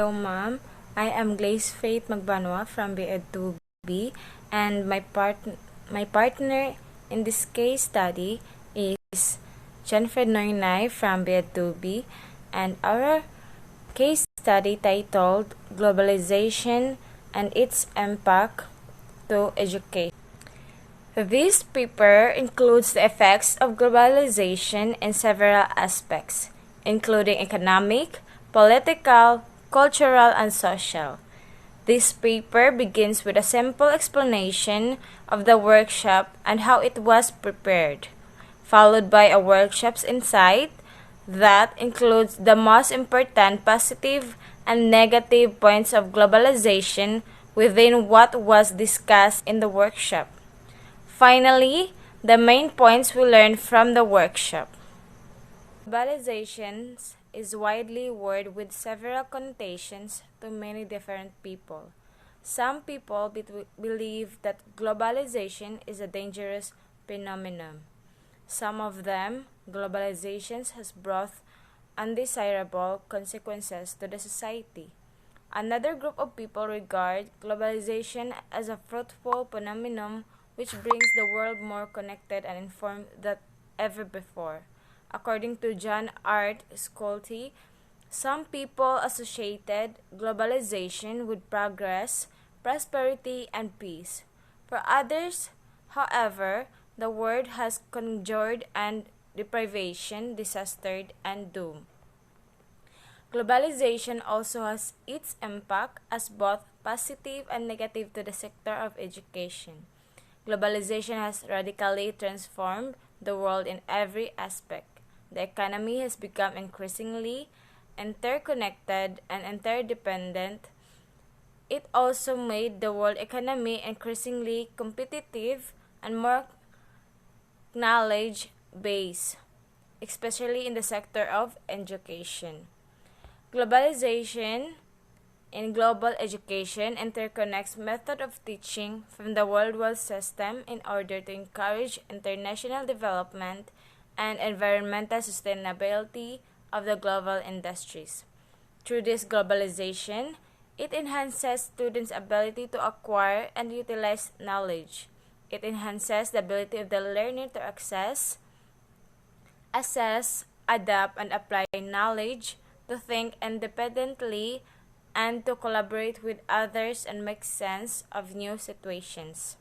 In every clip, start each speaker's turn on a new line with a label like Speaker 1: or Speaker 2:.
Speaker 1: Hello, ma'am. I am Glaze Faith Magbanwa from BEd 2B, and my partner in this case study is Jennifer Noynay from BEd 2B, and our case study titled Globalization and its Impact to Education. This paper includes the effects of globalization in several aspects, including economic, political, cultural, and social. This paper begins with a simple explanation of the workshop and how it was prepared, followed by a workshop's insight that includes the most important positive and negative points of globalization within what was discussed in the workshop. Finally, the main points we learned from the workshop. Globalization is widely word with several connotations to many different people. Some people believe that globalization is a dangerous phenomenon. Some of them, globalization has brought undesirable consequences to the society. Another group of people regard globalization as a fruitful phenomenon which brings the world more connected and informed than ever before. According to John Art Schulte, some people associated globalization with progress, prosperity, and peace. For others, however, the word has conjured and deprivation, disaster, and doom. Globalization also has its impact as both positive and negative to the sector of education. Globalization has radically transformed the world in every aspect. The economy has become increasingly interconnected and interdependent. It also made the world economy increasingly competitive and more knowledge-based, especially in the sector of education. Globalization in global education interconnects method of teaching from the worldwide system in order to encourage international development and environmental sustainability of the global industries. Through this globalization, it enhances students' ability to acquire and utilize knowledge. It enhances the ability of the learner to access, assess, adapt, and apply knowledge, to think independently, and to collaborate with others and make sense of new situations.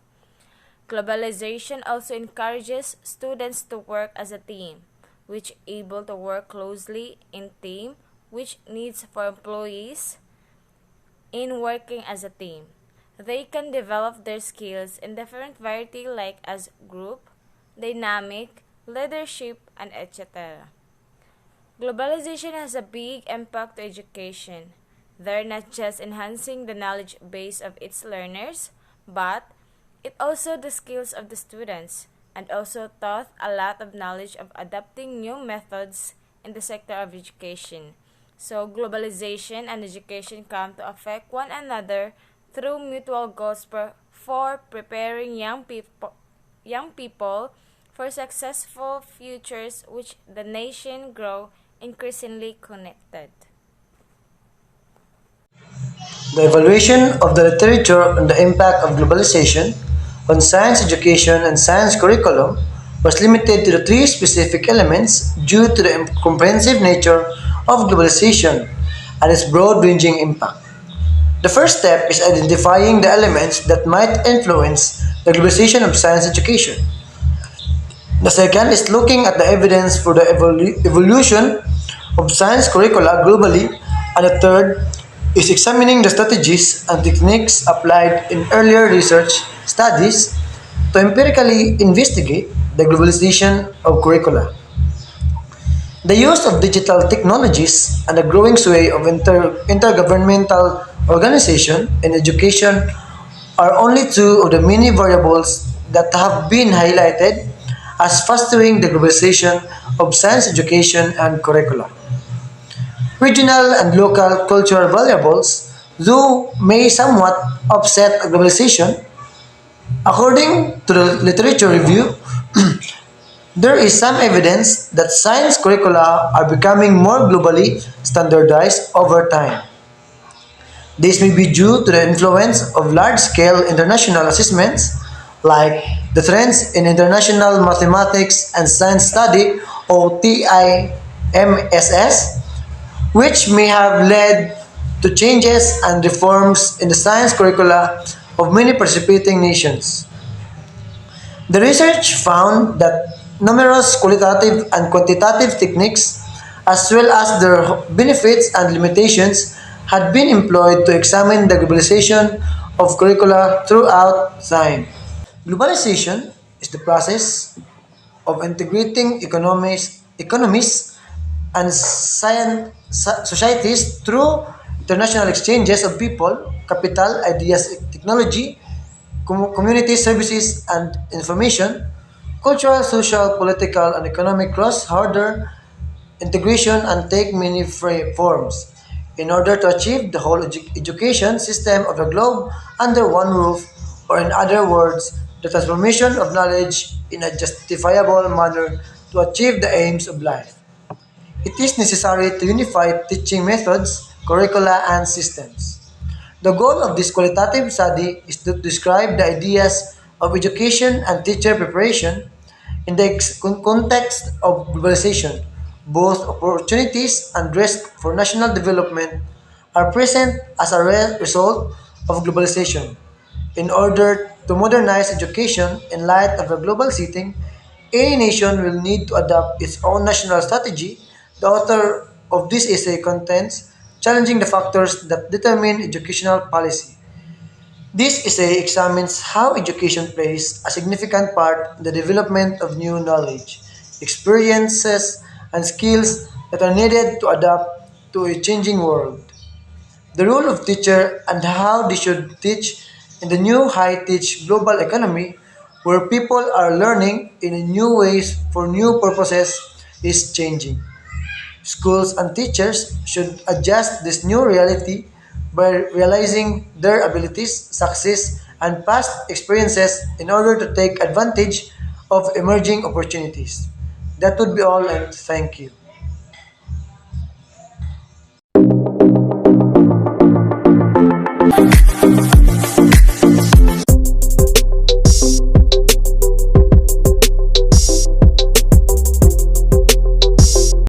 Speaker 1: Globalization also encourages students to work as a team, which able to work closely in team, which needs for employees in working as a team. They can develop their skills in different variety like as group, dynamic, leadership, and etc. Globalization has a big impact to education. They're not just enhancing the knowledge base of its learners, but it also the skills of the students, and also taught a lot of knowledge of adapting new methods in the sector of education. So globalization and education come to affect one another through mutual goals for preparing young people for successful futures which the nation grow increasingly connected.
Speaker 2: The evaluation of the literature on the impact of globalization on science education and science curriculum was limited to the three specific elements due to the comprehensive nature of globalization and its broad ranging impact. The first step is identifying the elements that might influence the globalization of science education. The second is looking at the evidence for the evolution of science curricula globally, and the third is examining the strategies and techniques applied in earlier research studies to empirically investigate the globalization of curricula. The use of digital technologies and the growing sway of intergovernmental organization in education are only two of the many variables that have been highlighted as fostering the globalization of science education and curricula. Regional and local cultural variables, though may somewhat offset globalization, according to the literature review, there is some evidence that science curricula are becoming more globally standardized over time. This may be due to the influence of large-scale international assessments like the Trends in International Mathematics and Science Study or TIMSS, which may have led to changes and reforms in the science curricula of many participating nations. The research found that numerous qualitative and quantitative techniques, as well as their benefits and limitations, had been employed to examine the globalization of curricula throughout time. Globalization is the process of integrating economies and societies through international exchanges of people, capital, ideas, technology, community services and information, cultural, social, political, and economic cross-border integration and take many forms in order to achieve the whole education system of the globe under one roof, or in other words, the transformation of knowledge in a justifiable manner to achieve the aims of life. It is necessary to unify teaching methods, curricula, and systems. The goal of this qualitative study is to describe the ideas of education and teacher preparation in the context of globalization. Both opportunities and risks for national development are present as a result of globalization. In order to modernize education in light of a global setting, any nation will need to adopt its own national strategy. The author of this essay contends challenging the factors that determine educational policy. This essay examines how education plays a significant part in the development of new knowledge, experiences, and skills that are needed to adapt to a changing world. The role of teacher and how they should teach in the new high-tech global economy where people are learning in new ways for new purposes is changing. Schools and teachers should adjust this new reality by realizing their abilities, success, and past experiences in order to take advantage of emerging opportunities. That would be all, and thank you.